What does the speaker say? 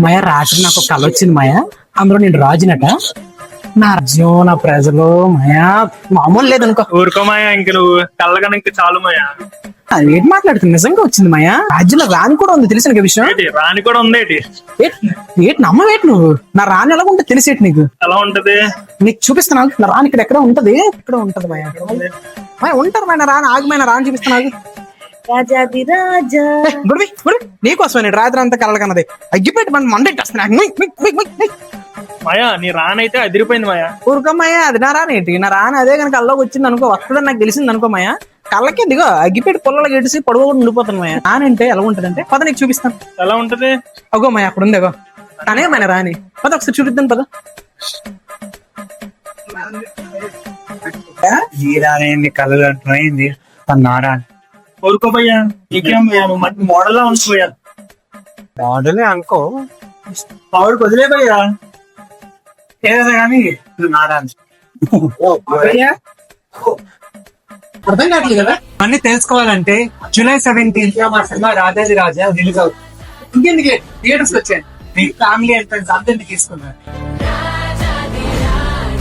మాయా రాత్రి నాకు ఒక కళ వచ్చింది మాయా. అందులో నేను రాజునట. నా రాజ్యం, నా ప్రజలు మాయా మామూలు లేదనుకో. ఊరుకో మాయా, ఇంక నువ్వు కళ్ళగా ఇంక చాలు మాయా. ఏంటి మాట్లాడుతుంది? నిజంగా వచ్చింది మాయా. రాజ్యంలో రాణి కూడా ఉంది, తెలిసిన విషయం. ఏంటి రాణి కూడా ఉంది? ఏంటి నమ్మవేటి నువ్వు? నా రాణి ఎలా ఉంటే తెలిసేటి నీకు? ఎలా ఉంటది? నీకు చూపిస్తున్నా. నా రాణి ఇక్కడ ఎక్కడ ఉంటది, ఇక్కడ ఉంటది మాయా. మాయా ఉంటారు మాయా రాణి. ఆగిపోయిన రాణి చూపిస్తున్నా. రాజాది రాజా నీకోసం నేను రాత్రి అంతా కలగన్నది. అగ్గిపెట్టి మన మండేస్తాను. మాయా నీ రాణి అయితే అదిరిపోయింది మాయా. ఊరుకోమాయా, అది నా రాని ఏంటి? నా రాని అదే కనుక కళ్ళలోకి వచ్చింది అనుకో, వస్తుందని నాకు తెలిసింది అనుకో మాయా. కళ్ళకి దిగో అగ్గిపెట్టి పొలంలో గెడిసి పొడవ కూడా ఉండిపోతాను మాయా. రాని అంటే ఎలా ఉంటది అంటే, పద నీకు చూపిస్తాను. ఎలా ఉంటది? అగో మాయా అక్కడ ఉంది. అగో అనే మాయా రాని. పద ఒకసారి చూపిద్దాం పద. ఈ రాని కళలు అంటున్నాయింది నారా. ఊరుకోపోయా, నీకేం నువ్వు మంచి మోడల్ లా ఉండిపోయా. మోడలే అనుకో, ఆవిడకి వదిలేపోయా. ఏదైనా కానీ నారా అర్థం కావట్లేదు కదా. అన్ని తెలుసుకోవాలంటే జూలై 17 మా సినిమా రాజాది రాజా రిలీజ్ అవుతుంది. ఇంకెందుకు థియేటర్స్ వచ్చాయి. మీ ఫ్యామిలీ అండ్ ఫ్రెండ్స్ అందరినీ తీసుకున్నారు.